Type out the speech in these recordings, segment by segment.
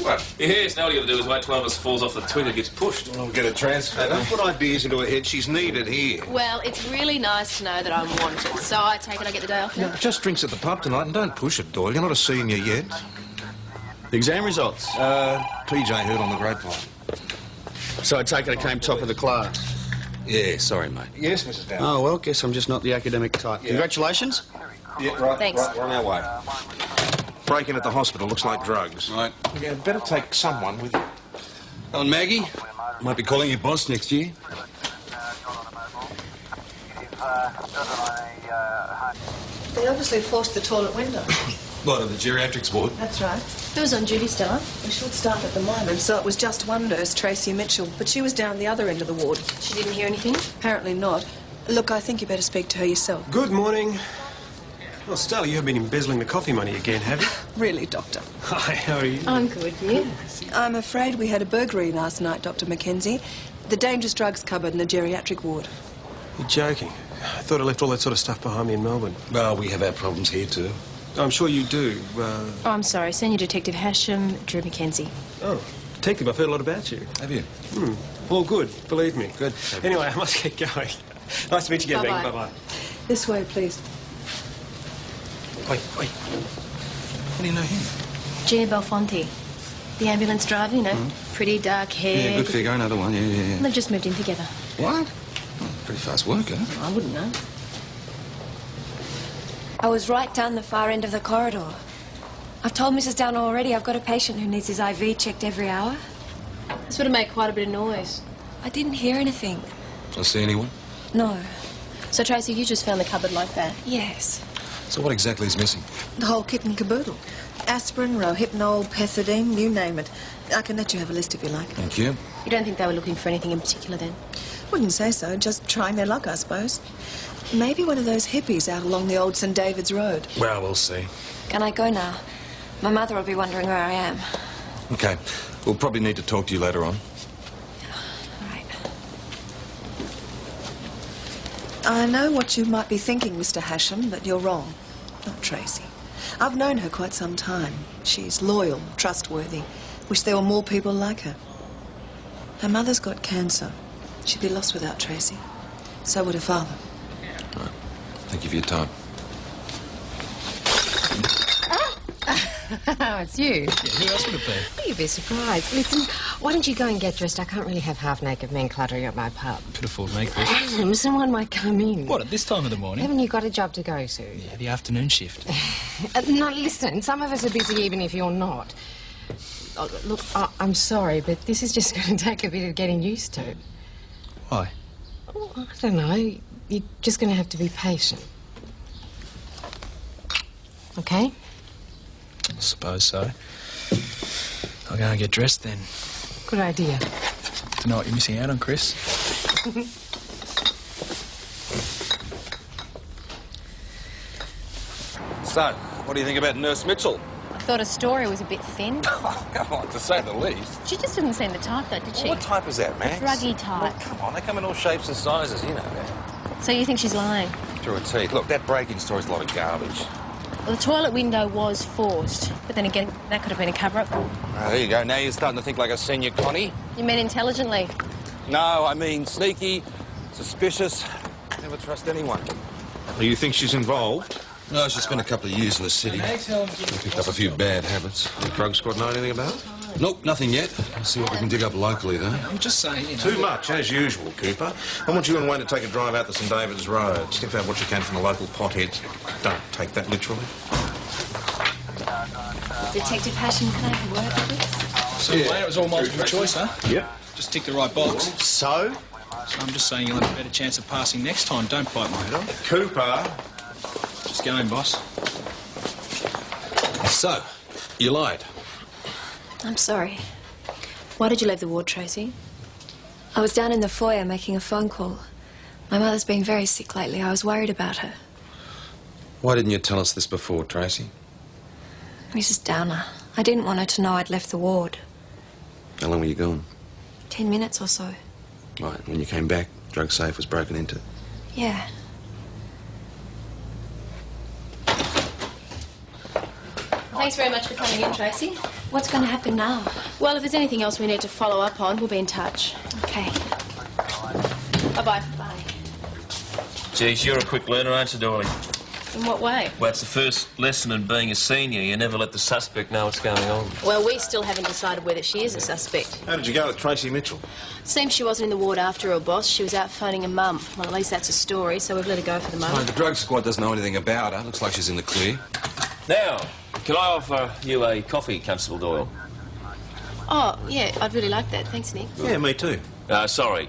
What? Yes, now all you got to do is wait till one of us falls off the twig and gets pushed. We'll get a transfer. Don't put ideas into her head. She's needed here. Well, it's really nice to know that I'm wanted, so I take it I get the day off now? No, just drinks at the pub tonight and don't push it, Doyle. You're not a senior yet. The exam results? PJ heard on the grapevine. So I take it I came top of the class? Yeah, sorry, mate. Yes, Mrs. Dowd. Oh, well, guess I'm just not the academic type. Yeah. Congratulations. Yeah, right. Thanks. Right, we're on our way. Break-in at the hospital looks like drugs. Right. Yeah, better take someone with you. Oh, and Maggie? Might be calling you boss next year. They obviously forced the toilet window. What, of the geriatrics ward? That's right. Who's on duty, Stella? We should start at the moment, so it was just one nurse, Tracy Mitchell, but she was down the other end of the ward. She didn't hear anything? Apparently not. Look, I think you better speak to her yourself. Good morning. Well, Stella, you have been embezzling the coffee money again, have you? Really, Doctor? Hi, how are you? I'm good, you? I'm afraid we had a burglary last night, Dr. Mackenzie. The dangerous drugs cupboard in the geriatric ward. You're joking. I thought I left all that sort of stuff behind me in Melbourne. Well, we have our problems here, too. I'm sure you do. Oh, I'm sorry. Senior Detective Hashem, Drew Mackenzie. Oh, Detective, I've heard a lot about you. Have you? All good, believe me. Good. Anyway, I must get going. Nice to meet you again, Bye-bye. Maggie. Bye-bye. This way, please. Wait. How do you know him? Gina Belfonte. The ambulance driver, you know. Pretty dark hair. Yeah, good figure. Another one. Yeah. They've just moved in together. What? Oh, pretty fast worker. I wouldn't know. I was right down the far end of the corridor. I've told Mrs. Downer already I've got a patient who needs his IV checked every hour. This would have made quite a bit of noise. I didn't hear anything. I see anyone? No. So, Tracy, you just found the cupboard like that? Yes. So what exactly is missing? The whole kit and caboodle. Aspirin, rohypnol, pethidine, you name it. I can let you have a list if you like. Thank you. You don't think they were looking for anything in particular, then? Wouldn't say so. Just trying their luck, I suppose. Maybe one of those hippies out along the old St. David's Road. Well, we'll see. Can I go now? My mother will be wondering where I am. Okay. We'll probably need to talk to you later on. Right. I know what you might be thinking, Mr. Hashem, but you're wrong. Not Tracy. I've known her quite some time. She's loyal, trustworthy. Wish there were more people like her. Her mother's got cancer. She'd be lost without Tracy. So would her father. Right. Thank you for your time. Oh, it's you. Yeah, who else would it be? You'd be surprised. Listen, why don't you go and get dressed? I can't really have half-naked men cluttering at my pub. Could afford me, Chris. Someone might come in. What, at this time of the morning? Haven't you got a job to go to? Yeah, the afternoon shift. No, listen, some of us are busy even if you're not. Oh, look, I'm sorry, but this is just going to take a bit of getting used to. Why? Oh, I don't know. You're just going to have to be patient. Okay? I suppose so. I'll go and get dressed then. Good idea. To know what you're missing out on, Chris. So, what do you think about Nurse Mitchell? I thought her story was a bit thin. Come on, to say the least. She just didn't seem the type, though, did she? What type is that, Max? Druggy type. Well, come on, they come in all shapes and sizes, you know that. So you think she's lying? Through her teeth. Look, that break-in story's a lot of garbage. Well, the toilet window was forced, but then again, that could have been a cover-up. Oh, there you go. Now you're starting to think like a senior Connie. You meant intelligently. No, I mean sneaky, suspicious. Never trust anyone. You think she's involved? No, she spent a couple of years in the city. Picked up a few bad habits. The drug squad know anything about it? Nope, nothing yet. Let's see what we can dig up locally, though. I'm just saying, you know... Too much, as usual, Cooper. I want you and Wayne to take a drive out to St. David's Road. Sniff out what you can from the local potheads. Don't take that literally. Detective Hashem, can I have a word, please? So, Wayne, it was all multiple choice, huh? Yep. Just tick the right box. So? So I'm just saying you'll have a better chance of passing next time. Don't bite my head off. Cooper! Just going, boss. So, you lied. I'm sorry. Why did you leave the ward, Tracy? I was down in the foyer making a phone call. My mother's been very sick lately. I was worried about her. Why didn't you tell us this before, Tracy? Mrs. Downer, I didn't want her to know I'd left the ward. How long were you gone? 10 minutes or so. Right, when you came back, drug safe was broken into. Yeah. Thanks very much for coming in, Tracy. What's going to happen now? Well, if there's anything else we need to follow up on, we'll be in touch. Okay. Bye-bye. Bye. Geez, you're a quick learner, aren't you, Doily? In what way? Well, it's the first lesson in being a senior. You never let the suspect know what's going on. Well, we still haven't decided whether she is a suspect. How did you go with Tracy Mitchell? Seems she wasn't in the ward after her, boss. She was out phoning her mum. Well, at least that's a story, so we've let her go for the Oh, moment. the drug squad doesn't know anything about her. Looks like she's in the clear. Now, can I offer you a coffee, Constable Doyle? Oh, yeah, I'd really like that. Thanks, Nick. Yeah, me too. Sorry.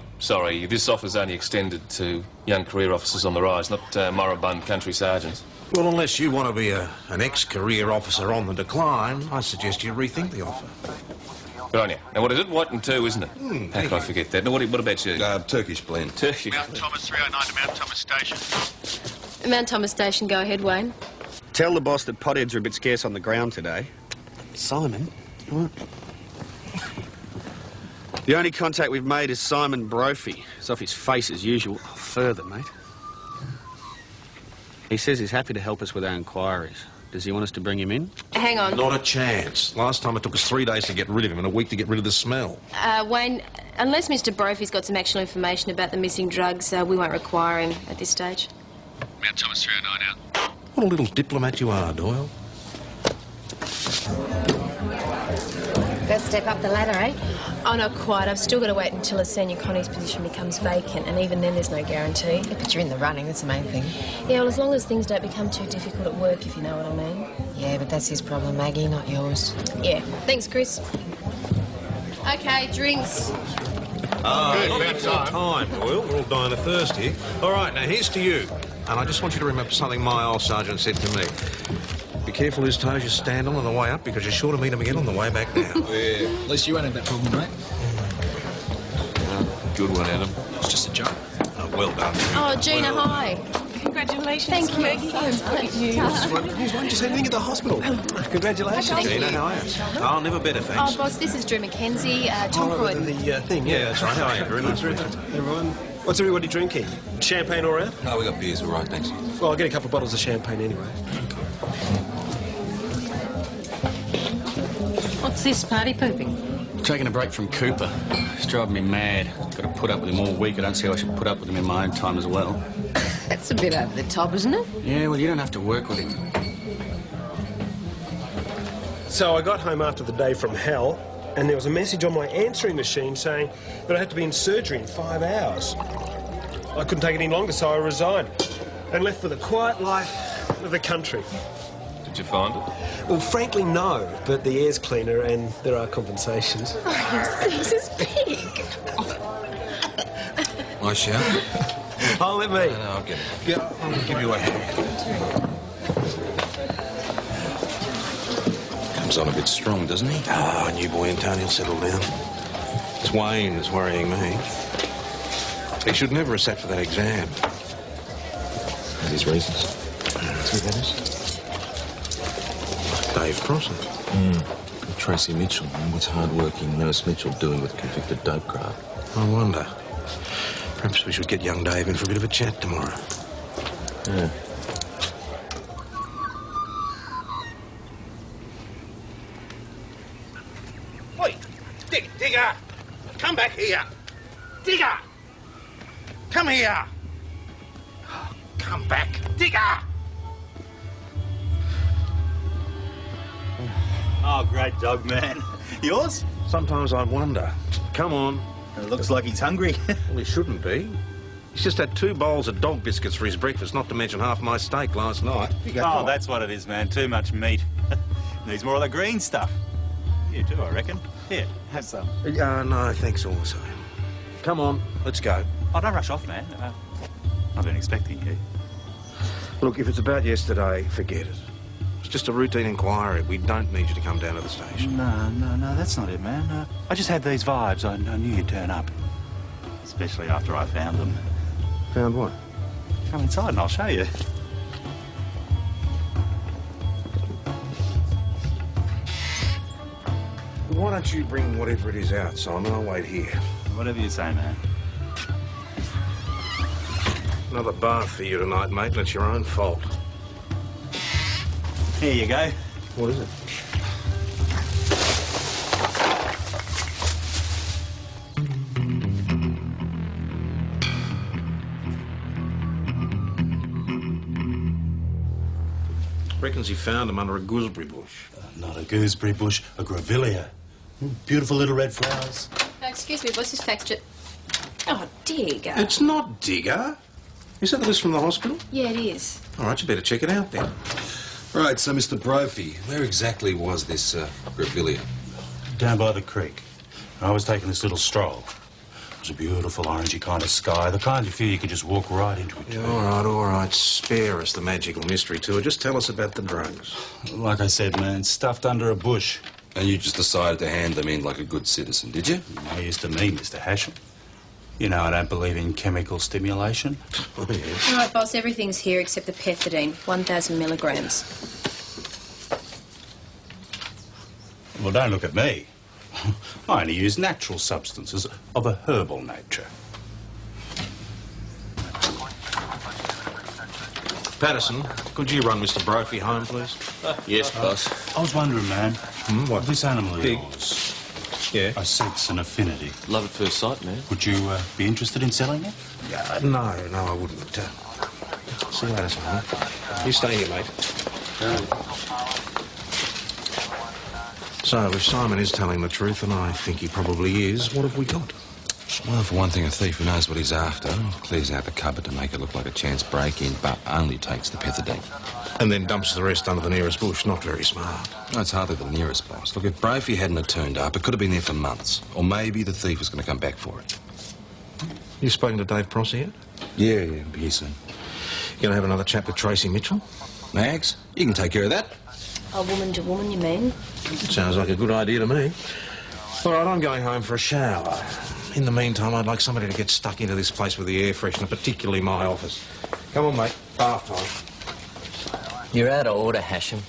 This offer's only extended to young career officers on the rise, not moribund country sergeants. Well, unless you want to be an ex-career officer on the decline, I suggest you rethink the offer. Good on you. Now, what is it? White and two, isn't it? How could I forget that? Now, what about you? Turkish blend. Turkey. Mount Thomas 309 to Mount Thomas Station. Mount Thomas Station, go ahead, Wayne. Tell the boss that potheads are a bit scarce on the ground today. Simon? What? The only contact we've made is Simon Brophy. He's off his face as usual. Further, mate. He says he's happy to help us with our inquiries. Does he want us to bring him in? Hang on. Not a chance. Last time it took us 3 days to get rid of him and a week to get rid of the smell. Wayne, unless Mr. Brophy's got some actual information about the missing drugs, we won't require him at this stage. Mount Thomas 309 out. What a little diplomat you are, Doyle. First step up the ladder, eh? Oh, not quite. I've still got to wait until a senior Connie's position becomes vacant, and even then there's no guarantee. Yeah, but you're in the running, that's the main thing. Yeah, well, as long as things don't become too difficult at work, if you know what I mean. Yeah, but that's his problem, Maggie, not yours. Yeah. Thanks, Chris. OK, drinks. Not bad time, Doyle. We're all dying of thirst here. All right, now here's to you. And I just want you to remember something my old sergeant said to me. Be careful whose toes you stand on the way up, because you're sure to meet them again on the way back down. Yeah. At least you won't have that problem, mate. Good one, Adam. It's just a joke. Oh, well done. Oh, Gina, hi. Congratulations. Thank you. That's great news. Why didn't you say anything at the hospital? Congratulations. Gina, how are you? Oh, never better, Oh, thanks. boss, this is Drew Mackenzie, Tom Croydon. The thing, Yeah, that's right. How are you? Very nice to meet you. Everyone. What's everybody drinking? Champagne all right? No, we got beers, all right, thanks. Well, I'll get a couple of bottles of champagne anyway. What's this, party pooping? Taking a break from Cooper. He's driving me mad. Got to put up with him all week. I don't see how I should put up with him in my own time as well. That's a bit over the top, isn't it? Yeah, well, you don't have to work with him. So I got home after the day from hell, and there was a message on my answering machine saying that I had to be in surgery in 5 hours. I couldn't take it any longer, so I resigned and left for the quiet life of the country. Did you find it? Well, frankly, no, but the air's cleaner and there are compensations. Oh, this is big. My shout? Oh, let me. No, I'll get it. Yeah, I'll give you a hand. Comes on a bit strong, doesn't he? Ah, new boy in town, he'll settle down. It's Wayne that's worrying me. He should never have sat for that exam. Has his reasons. See who that is? Dave Crossan. Tracy Mitchell. And what's hard-working Nurse Mitchell doing with convicted dope grab? I wonder. Perhaps we should get young Dave in for a bit of a chat tomorrow. Yeah. Oi, Digger! Come back here! Digger! Come here! Oh, come back, Digger! Oh, great dog, man. Yours? Sometimes I wonder. Come on. It looks like he's hungry. Well, he shouldn't be. He's just had 2 bowls of dog biscuits for his breakfast, not to mention half my steak last night. Oh, that's what it is, man. Too much meat. Needs more of the green stuff. You too, I reckon. Here, have some. No, thanks also. Come on, let's go. Oh, don't rush off, man. I've been expecting you. Look, if it's about yesterday, forget it. It's just a routine inquiry. We don't need you to come down to the station. No, that's not it, man. I just had these vibes. I knew you'd turn up. Especially after I found them. Found what? Come inside and I'll show you. Why don't you bring whatever it is out, Simon? I'll wait here. Whatever you say, man. Another bath for you tonight, mate, and it's your own fault. Here you go. What is it? Reckons he found them under a gooseberry bush. Not a gooseberry bush, a grevillea. Beautiful little red flowers. Excuse me, what's this fax? Oh, Digger. It's not Digger. Is that the list from the hospital? Yeah, it is. All right, you better check it out then. Right, so Mr. Brophy, where exactly was this grevillea? Down by the creek. I was taking this little stroll. It was a beautiful orangey kind of sky, the kind you feel you could just walk right into it. Yeah, all right. Spare us the magical mystery tour. Just tell us about the drugs. Like I said, man, stuffed under a bush. And you just decided to hand them in like a good citizen, did you? No use to me, Mr. Hashem. You know I don't believe in chemical stimulation. Oh, yes. All right, boss, everything's here except the pethidine, 1,000 milligrams. Well, don't look at me. I only use natural substances of a herbal nature. Patterson, could you run Mr. Brophy home, please? Yes, boss. I was wondering, man. What? This animal of Big. yours, Yeah? I sense an affinity. Love at first sight, man. Would you be interested in selling it? No, I wouldn't. See you later, son. You stay here, mate. So, if Simon is telling the truth, and I think he probably is, what have we got? Well, for one thing, a thief who knows what he's after clears out the cupboard to make it look like a chance break-in, but only takes the pethidine. And then dumps the rest under the nearest bush. Not very smart. No, it's hardly the nearest, boss. Look, if Brophy hadn't have turned up, it could have been there for months. Or maybe the thief was going to come back for it. You spoken to Dave Pross yet? Yeah, I'll be here soon. You going to have another chat with Tracy Mitchell? Mags, you can take care of that. A woman to woman, you mean? Sounds like a good idea to me. All right, I'm going home for a shower. In the meantime, I'd like somebody to get stuck into this place with the air freshener, particularly my office. Come on, mate. Bath time. You're out of order, Hashem.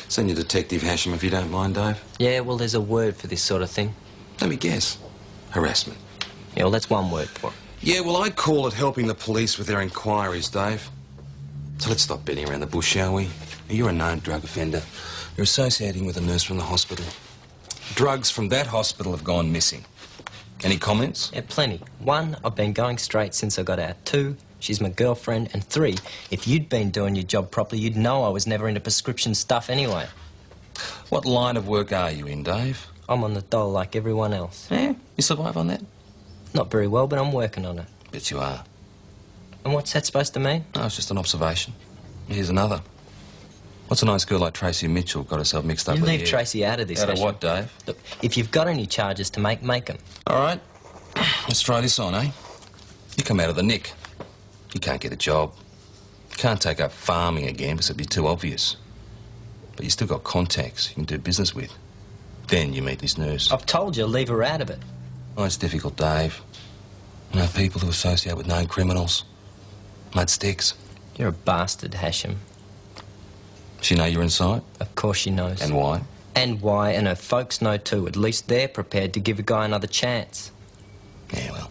Send your detective, Hashem, if you don't mind, Dave. Yeah, well, there's a word for this sort of thing. Let me guess. Harassment. Yeah, well, that's one word for it. Yeah, well, I'd call it helping the police with their inquiries, Dave. So let's stop beating around the bush, shall we? You're a known drug offender. You're associating with a nurse from the hospital. Drugs from that hospital have gone missing. Any comments? Yeah, plenty. 1, I've been going straight since I got out. 2, she's my girlfriend. And 3, if you'd been doing your job properly, you'd know I was never into prescription stuff anyway. What line of work are you in, Dave? I'm on the dole like everyone else. Yeah? You survive on that? Not very well, but I'm working on it. Bet you are. And what's that supposed to mean? No, it's just an observation. Here's another. What's a nice girl like Tracy Mitchell got herself mixed up You with? leave Tracy out of this, Out of Hashem. what, Dave? Look, if you've got any charges to make them. All right. Let's try this on, eh? You come out of the nick. You can't get a job. You can't take up farming again because it'd be too obvious. But you still got contacts you can do business with. Then you meet this nurse. I've told you, leave her out of it. Oh, it's difficult, Dave. You know, people who associate with known criminals. Mud sticks. You're a bastard, Hashem. She know you're inside? Of course she knows. And why? And why, and her folks know too. At least they're prepared to give a guy another chance. Yeah, well,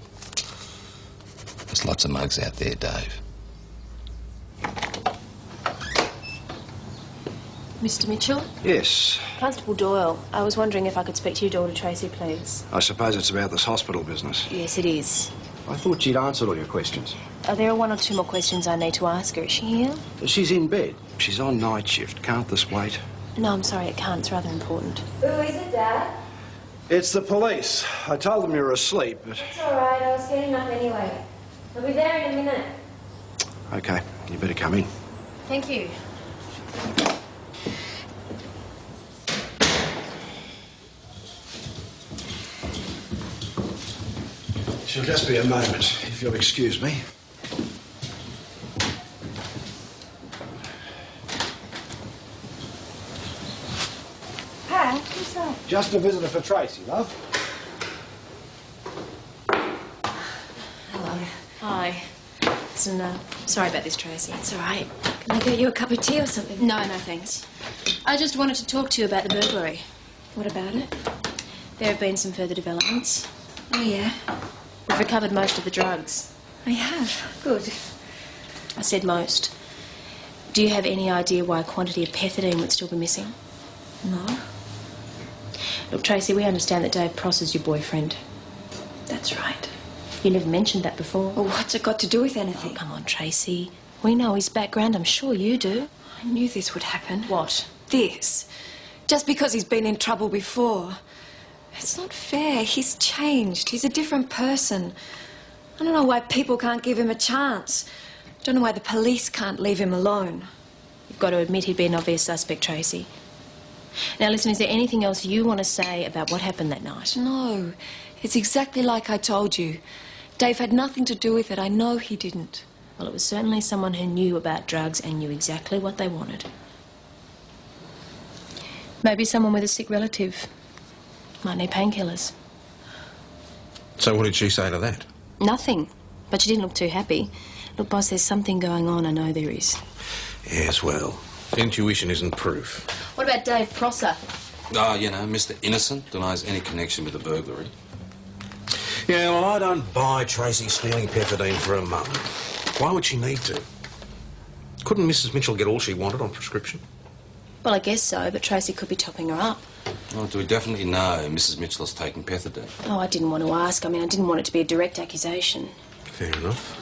there's lots of mugs out there, Dave. Mr. Mitchell? Yes. Constable Doyle, I was wondering if I could speak to your daughter, Tracy, please. I suppose it's about this hospital business. Yes, it is. I thought she'd answered all your questions. There are 1 or 2 more questions I need to ask her. Is she here? She's in bed. She's on night shift. Can't this wait? No, I'm sorry, it can't. It's rather important. Who is it, Dad? It's the police. I told them you were asleep, but... It's all right. I was getting up anyway. I'll be there in a minute. OK, you better come in. Thank you. She'll just be a moment, if you'll excuse me. Hi, who's that? Just a visitor for Tracy, love. Hello. Hi. Listen, sorry about this, Tracy. It's all right. Can I get you a cup of tea or something? No, thanks. I just wanted to talk to you about the burglary. What about it? There have been some further developments. Oh, yeah? We've recovered most of the drugs. I have. Good. I said most. Do you have any idea why a quantity of pethidine would still be missing? No. Look, Tracy, we understand that Dave Pross is your boyfriend. That's right. You never mentioned that before. Well, what's it got to do with anything? Oh, come on, Tracy. We know his background. I'm sure you do. I knew this would happen. What? This. Just because he's been in trouble before. It's not fair. He's changed. He's a different person. I don't know why people can't give him a chance. I don't know why the police can't leave him alone. You've got to admit he'd be an obvious suspect, Tracy. Now, listen, is there anything else you want to say about what happened that night? No. It's exactly like I told you. Dave had nothing to do with it. I know he didn't. Well, it was certainly someone who knew about drugs and knew exactly what they wanted. Maybe someone with a sick relative. Might need painkillers. So what did she say to that? Nothing. But she didn't look too happy. Look, boss, there's something going on. I know there is. Yes, well, intuition isn't proof. What about Dave Prosser? Oh, you know, Mr. Innocent denies any connection with the burglary. Yeah, well, I don't buy Tracy stealing pethidine for her mum. Why would she need to? Couldn't Mrs. Mitchell get all she wanted on prescription? Well, I guess so, but Tracy could be topping her up. Well, do we definitely know Mrs. Mitchell is taking pethidine? Oh, I didn't want to ask. I mean, I didn't want it to be a direct accusation. Fair enough.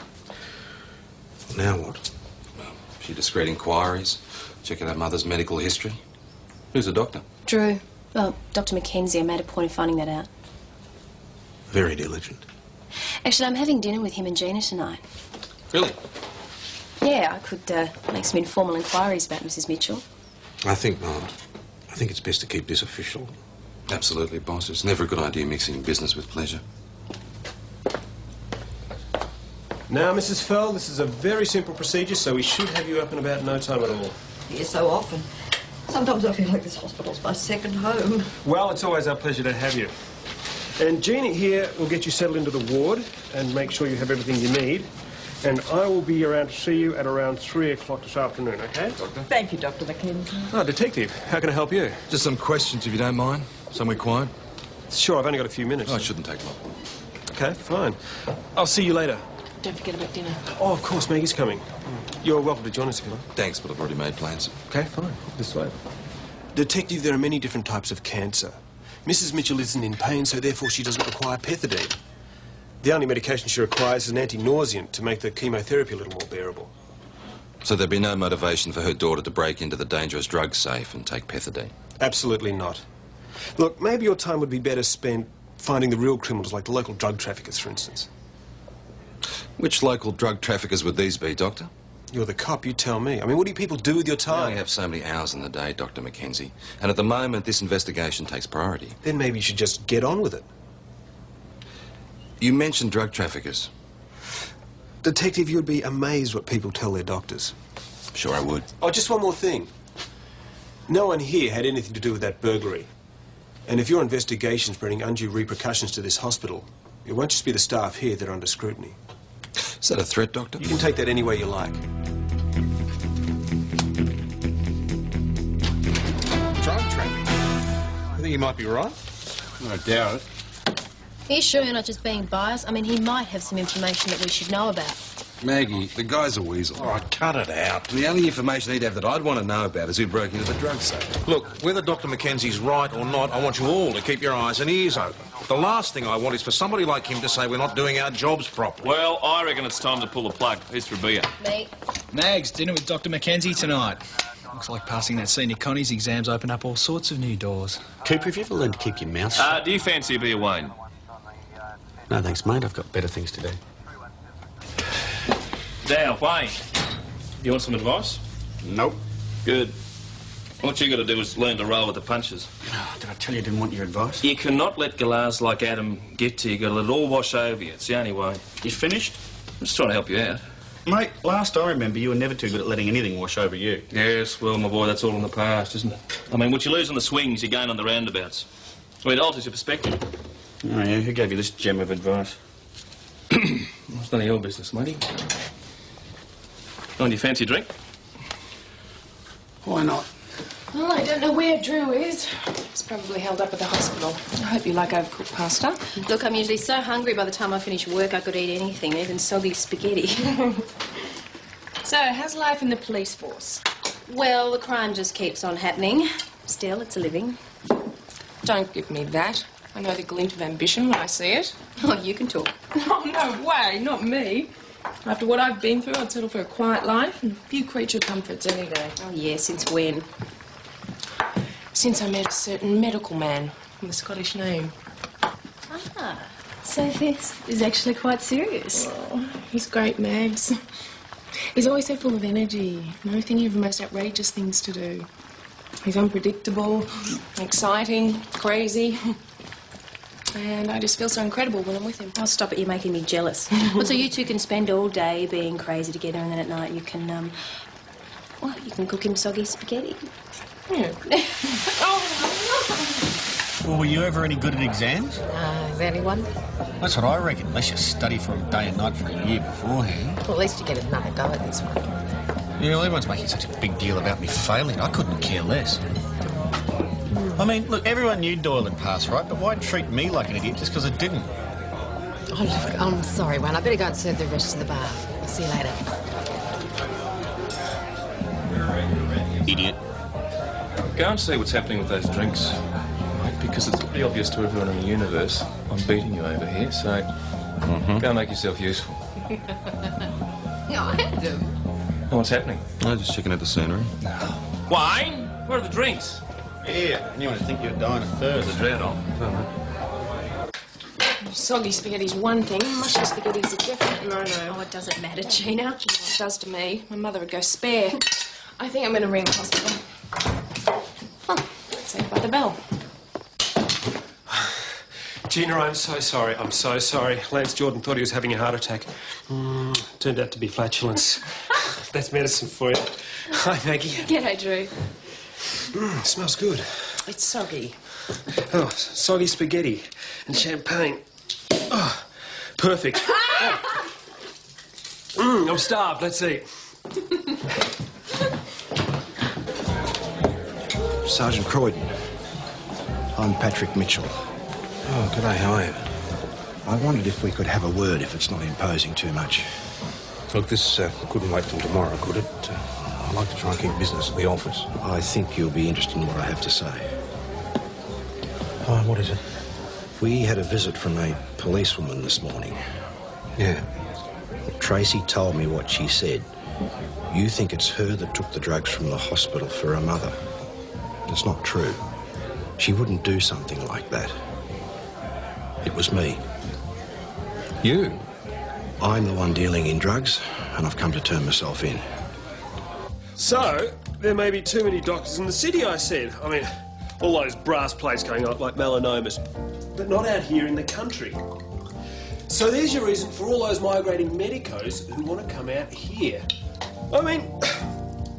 Now what? Well, she discreet inquiries, checking her mother's medical history. Who's the doctor? Drew. Well, Dr. Mackenzie. I made a point of finding that out. Very diligent. Actually, I'm having dinner with him and Gina tonight. Really? Yeah, I could make some informal inquiries about Mrs. Mitchell. I think not. I think it's best to keep this official. Absolutely, boss. It's never a good idea mixing business with pleasure. Now, Mrs. Fell, this is a very simple procedure, so we should have you up in about no time at all. Here so often. Sometimes I feel like this hospital's my second home. Well, it's always our pleasure to have you. And Gina here will get you settled into the ward and make sure you have everything you need. And I will be around to see you at around 3 o'clock this afternoon, OK, Doctor? Thank you, Dr. Mackenzie. Oh, Detective, how can I help you? Just some questions, if you don't mind. Somewhere quiet. Sure, I've only got a few minutes. Oh, it shouldn't take long. OK, fine. I'll see you later. Don't forget about dinner. Oh, of course, Maggie's coming. You're welcome to join us if you like. Thanks, but I've already made plans. OK, fine. This way. Detective, there are many different types of cancer. Mrs. Mitchell isn't in pain, so therefore she doesn't require pethidine. The only medication she requires is an anti-nauseant to make the chemotherapy a little more bearable. So there'd be no motivation for her daughter to break into the dangerous drug safe and take pethidine? Absolutely not. Look, maybe your time would be better spent finding the real criminals, like the local drug traffickers, for instance. Which local drug traffickers would these be, Doctor? You're the cop, you tell me. I mean, what do people do with your You time? only have so many hours in the day, Dr. Mackenzie. And at the moment, this investigation takes priority. Then maybe you should just get on with it. You mentioned drug traffickers. Detective, you'd be amazed what people tell their doctors. Sure I would. Oh, just one more thing. No one here had anything to do with that burglary. And if your investigations bring undue repercussions to this hospital, it won't just be the staff here that are under scrutiny. Is that a threat, Doctor? You can take that any way you like. Drug trafficking? I think you might be right. I doubt it. Are you sure you're not just being biased? I mean, he might have some information that we should know about. Maggie, the guy's a weasel. All right, cut it out. The only information he'd have that I'd want to know about is who broke into the drug safe. Look, whether Dr. Mackenzie's right or not, I want you all to keep your eyes and ears open. The last thing I want is for somebody like him to say we're not doing our jobs properly. Well, I reckon it's time to pull the plug. Who's for a beer? Me. Mags, dinner with Dr. Mackenzie tonight. Looks like passing that senior Connie's exams opened up all sorts of new doors. Cooper, have you ever learned to keep your mouth shut? Do you fancy a beer, Wayne? No, thanks, mate. I've got better things to do. Now, Wayne, you want some advice? Nope. Good. What you got to do is learn to roll with the punches. Oh, did I tell you I didn't want your advice? You cannot let galahs like Adam get to you. You got to let it all wash over you. It's the only way. You finished? I'm just trying to help you out. Mate, last I remember, you were never too good at letting anything wash over you. Yes, well, my boy, that's all in the past, isn't it? I mean, what you lose on the swings, you gain on the roundabouts. I mean, it alters your perspective. Oh, yeah? Who gave you this gem of advice? It's none of your business, matey. Oh, do you fancy a drink? Why not? Well, I don't know where Drew is. He's probably held up at the hospital. I hope you like overcooked pasta. Look, I'm usually so hungry by the time I finish work I could eat anything, even soggy spaghetti. So, how's life in the police force? Well, the crime just keeps on happening. Still, it's a living. Don't give me that. I know the glint of ambition when I see it. Oh, you can talk. Oh, no way, not me. After what I've been through, I'd settle for a quiet life and a few creature comforts any day. Oh, yeah, since when? Since I met a certain medical man with a Scottish name. Ah, so this is actually quite serious. Oh, he's great, Mags. He's always so full of energy, thinking of the most outrageous things to do. He's unpredictable, exciting, crazy. And I just feel so incredible when I'm with him. Oh, stop it, you're making me jealous. Well, so you two can spend all day being crazy together and then at night you can, well, you can cook him soggy spaghetti. Yeah. Well, were you ever any good at exams? Is there anyone? That's what I reckon, unless you study for them day and night for a year beforehand. Well, at least you get another go at this one. Yeah, well, everyone's making such a big deal about me failing. I couldn't care less. I mean, look, everyone knew Doyle had passed, right? But why treat me like an idiot just because it didn't? Oh, look, I'm sorry, Wayne. I better go and serve the rest of the bar. I'll see you later. Idiot. Go and see what's happening with those drinks, mate, because it's pretty obvious to everyone in the universe I'm beating you over here, so go and make yourself useful. No, I had to. Oh, what's happening? I'm just checking out the scenery. Wine? Where are the drinks? Yeah, and you want to think you're dying of thirst. There's a drought on. Soggy spaghetti's one thing, mushy spaghetti's a different no-no. Oh, it doesn't matter, Gina. Well, it does to me. My mother would go spare. I think I'm going to ring the hospital. Oh, saved by the bell. Gina, I'm so sorry. I'm so sorry. Lance Jordan thought he was having a heart attack. Turned out to be flatulence. That's medicine for you. Hi, Maggie. G'day, Drew. Smells good. It's soggy. Oh, soggy spaghetti and champagne. Oh, perfect. I'm starved. Let's eat. Sergeant Croydon. I'm Patrick Mitchell. Oh, g'day, how are you? I wondered if we could have a word if it's not imposing too much. Look, this couldn't wait till tomorrow, could it? I'd like to try and keep business at the office. I think you'll be interested in what I have to say. Oh, what is it? We had a visit from a policewoman this morning. Yeah. Tracy told me what she said. You think it's her that took the drugs from the hospital for her mother. It's not true. She wouldn't do something like that. It was me. You? I'm the one dealing in drugs, and I've come to turn myself in. So, there may be too many doctors in the city, I said. I mean, all those brass plates going up like melanomas. But not out here in the country. So there's your reason for all those migrating medicos who want to come out here. I mean,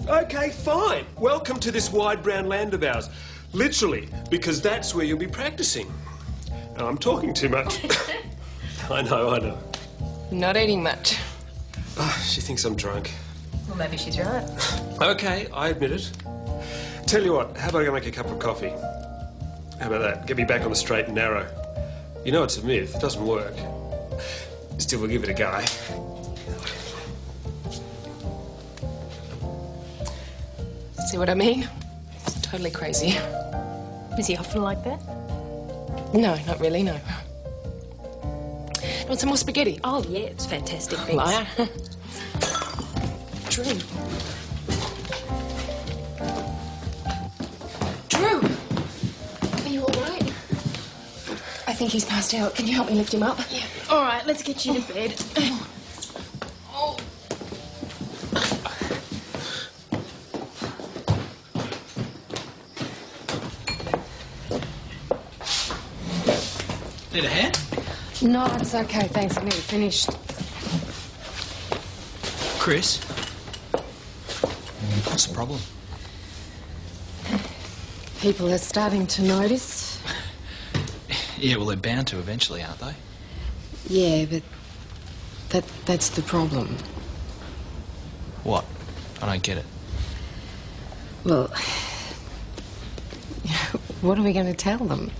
OK, fine. Welcome to this wide brown land of ours. Literally, because that's where you'll be practicing. And I'm talking too much. I know. Not eating much. Oh, she thinks I'm drunk. Well, maybe she's right. OK, I admit it. Tell you what, how about I go make a cup of coffee? How about that? Get me back on the straight and narrow. You know it's a myth. It doesn't work. Still, we'll give it a go. See what I mean? It's totally crazy. Is he often like that? No, not really, no. Want some more spaghetti? Oh, yeah, it's fantastic. Thanks. Liar. Drew. Drew! Are you all right? I think he's passed out. Can you help me lift him up? Yeah. All right, let's get you to bed. Oh. Need a hand? No, it's okay, thanks. I'm nearly finished. Chris? What's the problem? People are starting to notice. Yeah, well, they're bound to eventually, aren't they? Yeah, but that's the problem. What? I don't get it. Well, what are we going to tell them?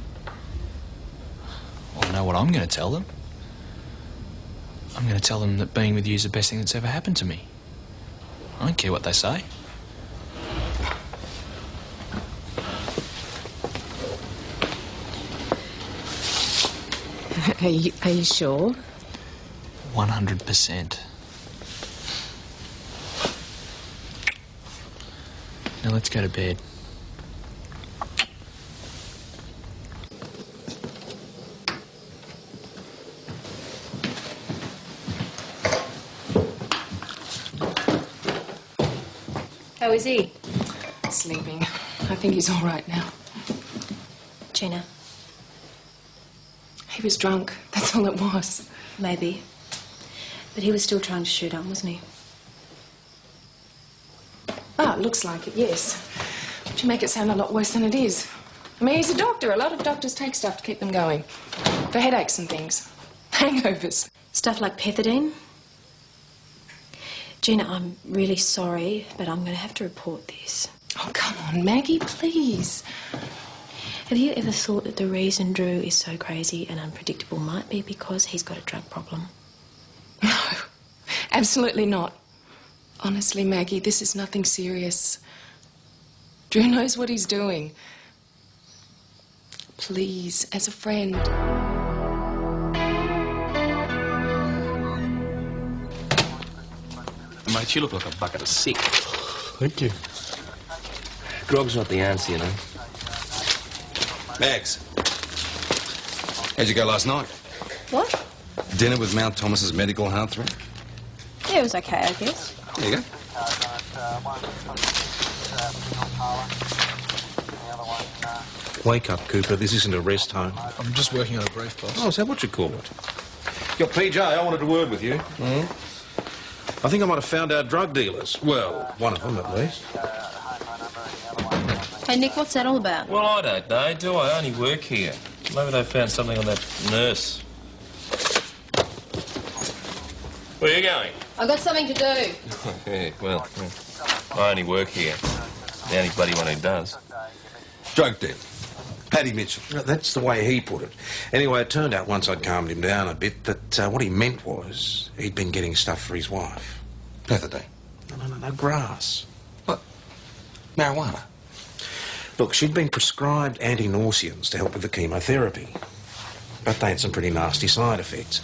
Well, I know what I'm going to tell them. I'm going to tell them that being with you is the best thing that's ever happened to me. I don't care what they say. Are you sure? 100%. Now let's go to bed. How is he? Sleeping. I think he's all right now. Gina? He was drunk. That's all it was. Maybe. But he was still trying to shoot on, wasn't he? Ah, it looks like it, yes. But you make it sound a lot worse than it is. I mean, he's a doctor. A lot of doctors take stuff to keep them going. For headaches and things. Hangovers. Stuff like pethidine? Gina, I'm really sorry, but I'm going to have to report this. Oh, come on, Maggie, please. Have you ever thought that the reason Drew is so crazy and unpredictable might be because he's got a drug problem? No, absolutely not. Honestly, Maggie, this is nothing serious. Drew knows what he's doing. Please, as a friend. Mate, you look like a bucket of sick. Thank you. Grog's not the answer, you know. Mags, how'd you go last night? What? Dinner with Mount Thomas's medical hearthrug? Yeah, it was okay, I guess. There you go. Wake up, Cooper. This isn't a rest home. I'm just working on a brief, boss. Oh, is that what you call it? Yo, PJ, I wanted a word with you. I think I might have found our drug dealers. Well, one of them, at least. Hey, Nick, what's that all about? Well, I don't know, do I? I only work here. Maybe they found something on that nurse. Where are you going? I've got something to do. Yeah, well, I only work here. The only bloody one who does. Drug deal. Paddy Mitchell. That's the way he put it. Anyway, it turned out once I'd calmed him down a bit that what he meant was he'd been getting stuff for his wife. Pethidine. No, grass. What? Marijuana? Look, she'd been prescribed anti-nauseants to help with the chemotherapy. But they had some pretty nasty side effects.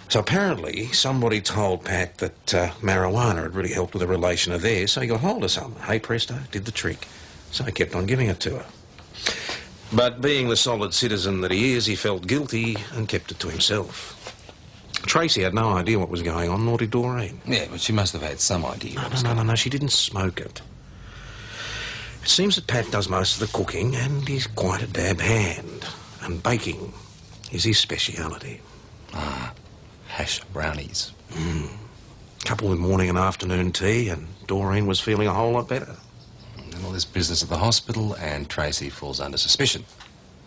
So apparently somebody told Pat that marijuana had really helped with a relation of theirs, so he got hold of some. Hey, presto, did the trick. So he kept on giving it to her. But being the solid citizen that he is, he felt guilty and kept it to himself. Tracy had no idea what was going on, nor did Doreen. Yeah, but she must have had some idea. No, she didn't smoke it. It seems that Pat does most of the cooking, and he's quite a dab hand. And baking is his speciality. Ah, hash brownies. Couple with morning and afternoon tea, and Doreen was feeling a whole lot better. And all this business at the hospital, and Tracy falls under suspicion.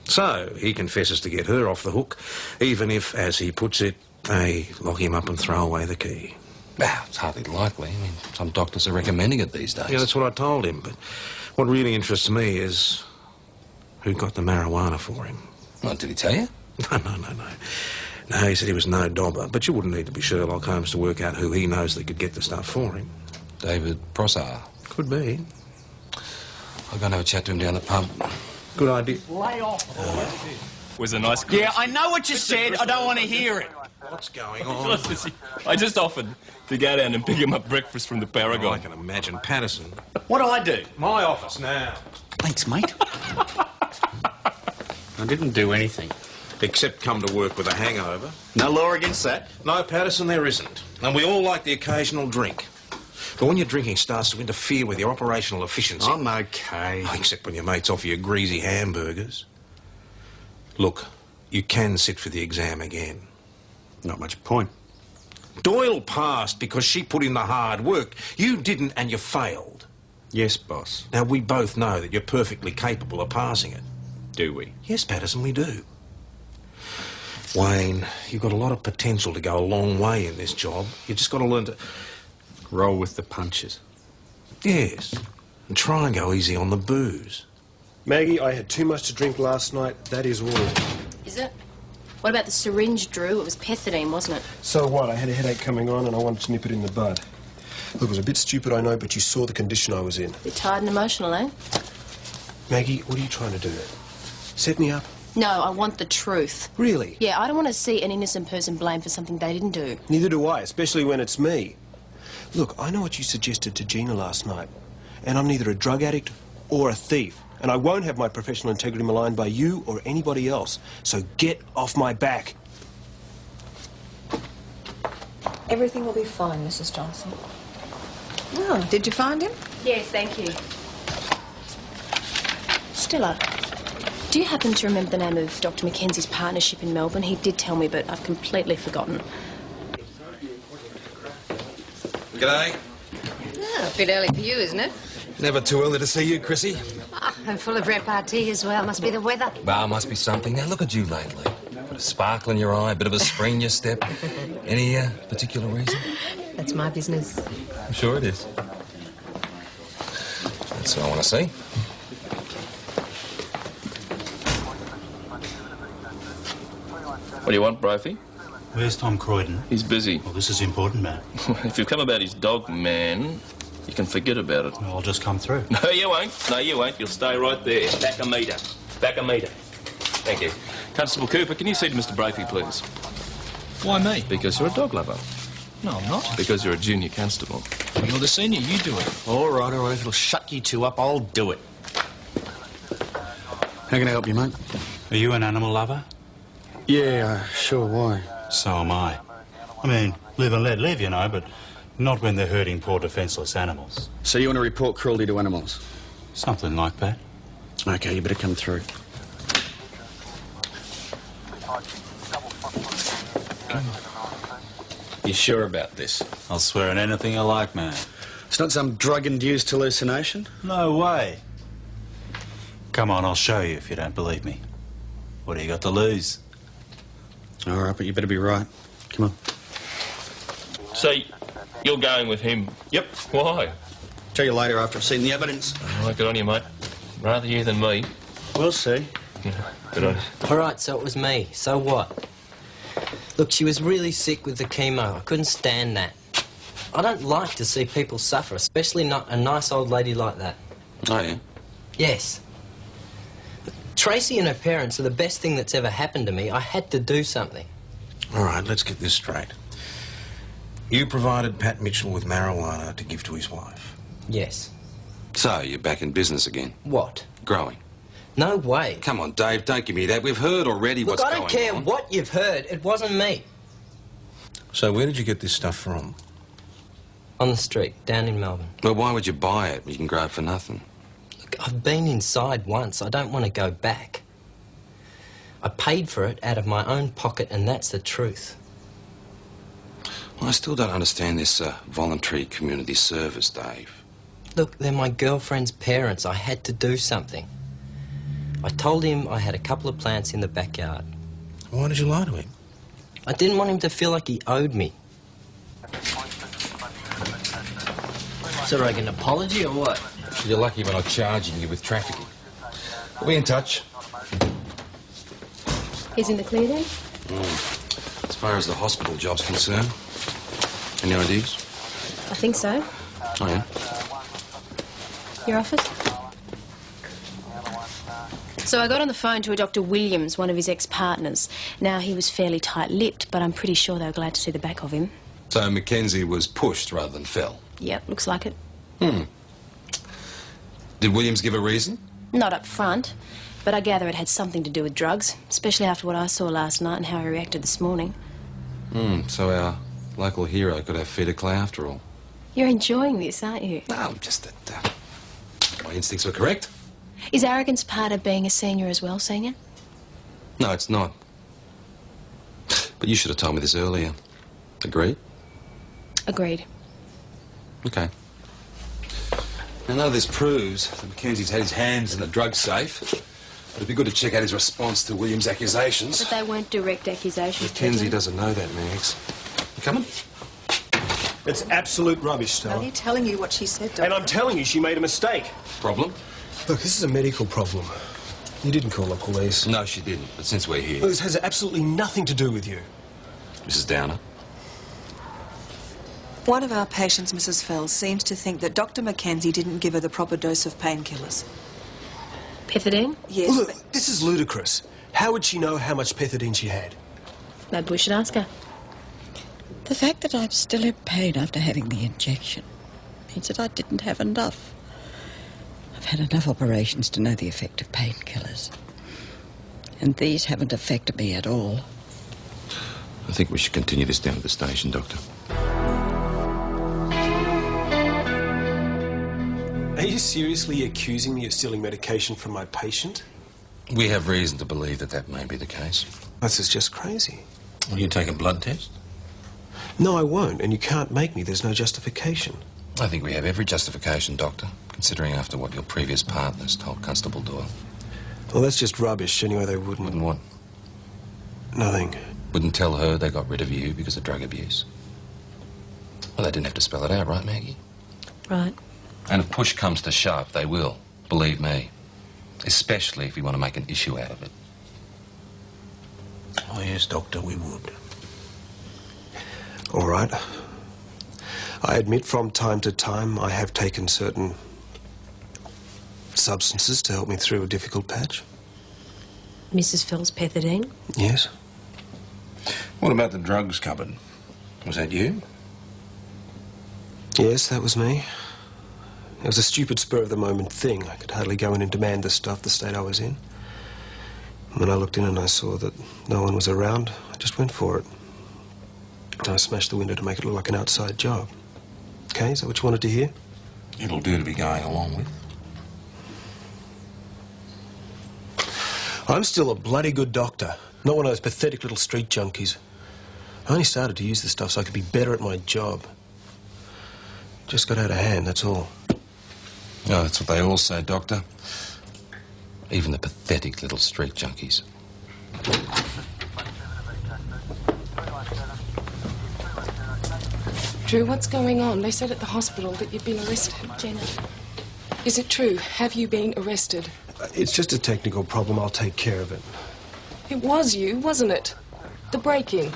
So he confesses to get her off the hook, even if, as he puts it, they lock him up and throw away the key. Well, it's hardly likely. I mean, some doctors are recommending it these days. Yeah, that's what I told him, but what really interests me is who got the marijuana for him. Well, did he tell you? No. No, he said he was no dobber, but you wouldn't need to be Sherlock Holmes to work out who he knows that could get the stuff for him. David Prossar. Could be. I'll go and have a chat to him down the pub. Good idea. Lay off. Was a nice... Yeah, I know what you said. I don't want to hear it. What's going on? I just offered to go down and pick him up breakfast from the Paragon. Oh, I can imagine Patterson. What do I do? My office now. Thanks, mate. I didn't do anything. Except come to work with a hangover. No law against that? No, Patterson, there isn't. And we all like the occasional drink. But when your drinking starts to interfere with your operational efficiency... I'm okay. Oh, except when your mates offer you greasy hamburgers. Look, you can sit for the exam again. Not much point. Doyle passed because she put in the hard work. You didn't, and you failed. Yes, boss. Now, we both know that you're perfectly capable of passing it. Do we? Yes, Patterson, we do. Wayne, you've got a lot of potential to go a long way in this job. You've just got to learn to... Roll with the punches. Yes. And try and go easy on the booze. Maggie, I had too much to drink last night. That is all. Is it? What about the syringe, Drew? It was pethidine, wasn't it? So what? I had a headache coming on and I wanted to nip it in the bud. Look, it was a bit stupid, I know, but you saw the condition I was in. A bit tired and emotional, eh? Maggie, what are you trying to do? Set me up? No, I want the truth. Really? Yeah, I don't want to see an innocent person blamed for something they didn't do. Neither do I, especially when it's me. Look, I know what you suggested to Gina last night, and I'm neither a drug addict or a thief, and I won't have my professional integrity maligned by you or anybody else. So get off my back. Everything will be fine, Mrs. Johnson. Oh, did you find him? Yes, thank you. Stella, do you happen to remember the name of Dr. Mackenzie's partnership in Melbourne? He did tell me, but I've completely forgotten. G'day. Oh, a bit early for you, isn't it? Never too early to see you, Chrissy. Oh, I'm full of repartee as well. Must be the weather. Well, must be something. Now, look at you lately. Got a sparkle in your eye, a bit of a spring in your step. Any particular reason? That's my business. I'm sure it is. That's what I want to see. What do you want, Brophy? Where's Tom Croydon? He's busy. Well, this is important, man. If you've come about his dog, man, you can forget about it. Well, I'll just come through. No, you won't. No, you won't. You'll stay right there. Back a metre. Back a metre. Thank you. Constable Cooper, can you see to Mr. Brophy, please? Why me? Because you're a dog lover. No, I'm not. Because you're a junior constable. Well, you're the senior, you do it. All right, if it'll shut you two up, I'll do it. How can I help you, mate? Are you an animal lover? Yeah, sure, why? So am I. I mean, live and let live, you know, but not when they're hurting poor defenceless animals. So you want to report cruelty to animals? Something like that. Okay, you better come through. You sure about this? I'll swear on anything I like, man. It's not some drug-induced hallucination? No way. Come on, I'll show you if you don't believe me. What do you got to lose? All right, but you better be right. Come on. So, you're going with him? Yep. Why? Tell you later after I've seen the evidence. Oh, good on you, mate. Rather you than me. We'll see. Yeah, good on you. All right, so it was me. So what? Look, she was really sick with the chemo. I couldn't stand that. I don't like to see people suffer, especially not a nice old lady like that. Oh, yeah? Yes. Tracy and her parents are the best thing that's ever happened to me. I had to do something. All right, let's get this straight. You provided Pat Mitchell with marijuana to give to his wife. Yes. So, you're back in business again? What? Growing. No way. Come on, Dave, don't give me that. We've heard already Look, what's going on. I don't care what you've heard. It wasn't me. So where did you get this stuff from? On the street, down in Melbourne. Well, why would you buy it? You can grow it for nothing. Look, I've been inside once. I don't want to go back. I paid for it out of my own pocket, and that's the truth. Well, I still don't understand this voluntary community service, Dave. Look, they're my girlfriend's parents. I had to do something. I told him I had a couple of plants in the backyard. Why did you lie to him? I didn't want him to feel like he owed me. So, like an apology or what? You're lucky we're not charging you with trafficking. We'll be in touch. He's in the clear then? As far as the hospital job's concerned, any ideas? I think so. Oh, yeah? Your office? So I got on the phone to a Dr. Williams, one of his ex-partners. Now, he was fairly tight-lipped, but I'm pretty sure they were glad to see the back of him. So Mackenzie was pushed rather than fell? Yep, looks like it. Did Williams give a reason? Not up front, but I gather it had something to do with drugs, especially after what I saw last night and how he reacted this morning. So our local hero could have feet of clay after all. You're enjoying this, aren't you? No, just that my instincts were correct. Is arrogance part of being a senior as well, Senior? No, it's not. But you should have told me this earlier. Agreed? Agreed. Okay. Now, none of this proves that Mackenzie's had his hands in the drug safe. But it'd be good to check out his response to Williams' accusations. But they weren't direct accusations. Mackenzie doesn't know that, Max. You coming? It's absolute rubbish, Stella. Are you telling you what she said, Doctor? And I'm telling you she made a mistake. Problem? Look, this is a medical problem. You didn't call the police. No, she didn't. But since we're here... Well, this has absolutely nothing to do with you. Mrs. Downer? One of our patients, Mrs. Fell, seems to think that Dr. Mackenzie didn't give her the proper dose of painkillers. Pethidine? Yes. Look, this is ludicrous. How would she know how much pethidine she had? Maybe we should ask her. The fact that I'm still in pain after having the injection means that I didn't have enough. I've had enough operations to know the effect of painkillers. And these haven't affected me at all. I think we should continue this down at the station, Doctor. Are you seriously accusing me of stealing medication from my patient? We have reason to believe that that may be the case. This is just crazy. Will you take a blood test? No, I won't, and you can't make me. There's no justification. I think we have every justification, Doctor, considering after what your previous partners told Constable Doyle. Well, that's just rubbish. Anyway, they wouldn't... Wouldn't what? Nothing. Wouldn't tell her they got rid of you because of drug abuse. Well, they didn't have to spell it out, right, Maggie? Right. And if push comes to shove, they will. Believe me. Especially if we want to make an issue out of it. Oh, yes, Doctor, we would. All right. I admit from time to time I have taken certain substances to help me through a difficult patch. Mrs. Phil's pethidine? Yes. What about the drugs cupboard? Was that you? Yes, that was me. It was a stupid spur-of-the-moment thing. I could hardly go in and demand the stuff the state I was in. When I looked in and I saw that no one was around, I just went for it. I smashed the window to make it look like an outside job. Okay, is that what you wanted to hear? It'll do to be going along with. I'm still a bloody good doctor, not one of those pathetic little street junkies. I only started to use the stuff so I could be better at my job. Just got out of hand, that's all. Oh, that's what they all say, Doctor. Even the pathetic little street junkies. Drew, what's going on? They said at the hospital that you'd been arrested. Gina. Is it true? Have you been arrested? It's just a technical problem. I'll take care of it. It was you, wasn't it? The break-in.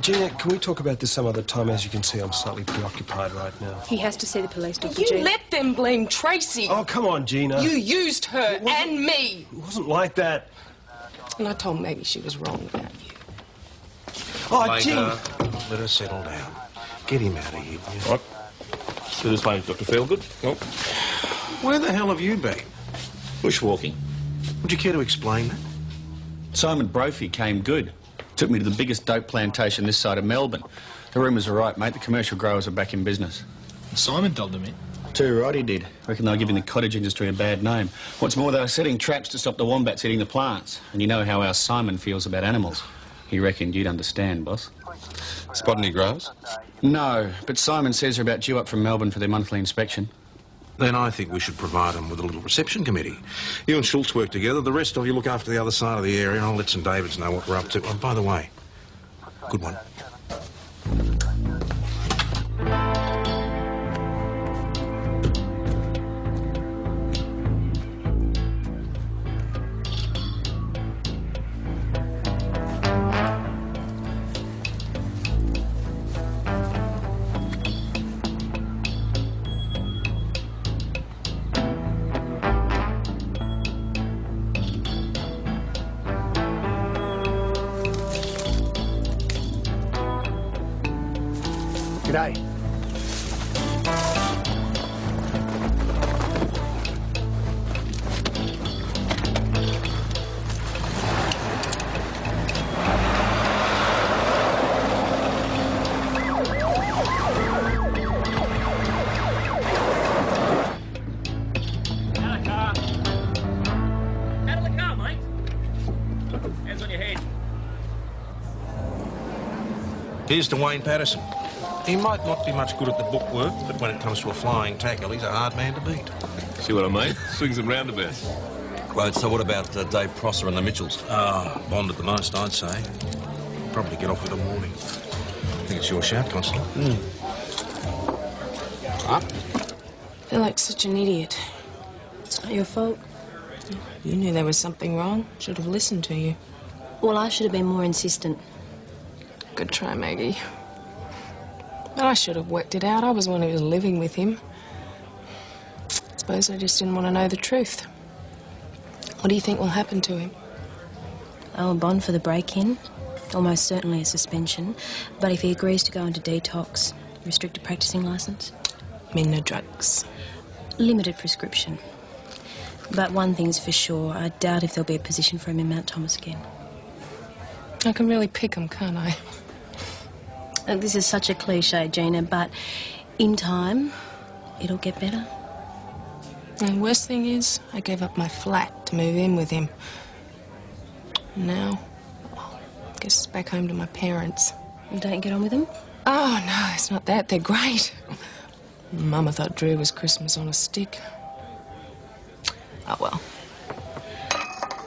Gina, can we talk about this some other time? As you can see, I'm slightly preoccupied right now. He has to see the police, Dr. You Gina. let them blame Tracy. Oh, come on, Gina. You used her and me. It wasn't like that. And I told Maggie she was wrong about you. Oh, Gina. Let her settle down. Get him out of here. Right. Do this way, Dr. Feelgood. Oh. Where the hell have you been? Bushwalking. Would you care to explain that? Simon Brophy came good. Took me to the biggest dope plantation this side of Melbourne. The rumours are right, mate. The commercial growers are back in business. Simon told them in. Too right he did. Reckon they were giving the cottage industry a bad name. What's more, they were setting traps to stop the wombats hitting the plants. And you know how our Simon feels about animals. He reckoned you'd understand, boss. Spot any growers? No, but Simon says they're about due up from Melbourne for their monthly inspection. Then I think we should provide them with a little reception committee. You and Schultz work together. The rest of you look after the other side of the area, and I'll let St David's know what we're up to. Oh, by the way, good one. G'day. Out of the car, mate. Hands on your head. Here's to Wayne Patterson. He might not be much good at the bookwork, but when it comes to a flying tackle, he's a hard man to beat. See what I mean? Swings and roundabouts. Right, so what about Dave Prosser and the Mitchells? Bond at the most, I'd say. Probably get off with a warning. I think it's your shout, Constable. I feel like such an idiot. It's not your fault. You knew there was something wrong. Should have listened to you. Well, I should have been more insistent. Good try, Maggie. But I should have worked it out. I was one who was living with him. I suppose I just didn't want to know the truth. What do you think will happen to him? owe a bond for the break-in, almost certainly a suspension. But if he agrees to go into detox, restricted practicing licence. You mean no drugs? Limited prescription. But one thing's for sure, I doubt if there'll be a position for him in Mount Thomas again. I can really pick him, can't I? This is such a cliche, Gina, but in time, it'll get better. And the worst thing is, I gave up my flat to move in with him. Now, I guess it's back home to my parents. You don't get on with them? Oh, no, it's not that. They're great. Mama thought Drew was Christmas on a stick. Oh, well.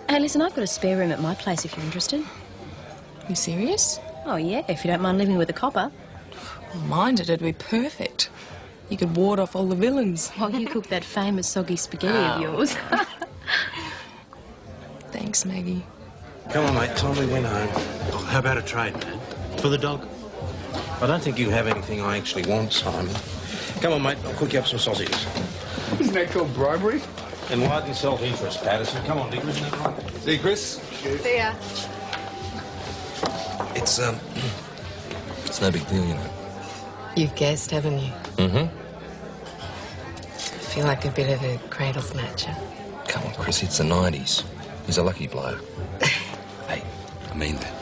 Hey, listen, I've got a spare room at my place if you're interested. You serious? Oh, yeah, if you don't mind living with a copper. Mind it, it'd be perfect. You could ward off all the villains. While you cook that famous soggy spaghetti of yours. Thanks, Maggie. Come on, mate, time we went home. Oh, how about a trade, man? For the dog? I don't think you have anything I actually want, Simon. Come on, mate, I'll cook you up some sausages. Isn't that called bribery? Enlightened self-interest, Patterson. Come on, Dick, isn't that right? See, Chris? See ya. It's no big deal, you know. You've guessed, haven't you? Mm-hmm. I feel like a bit of a cradle snatcher. Come on, Chris, it's the 90s. He's a lucky bloke. Hey, I mean that.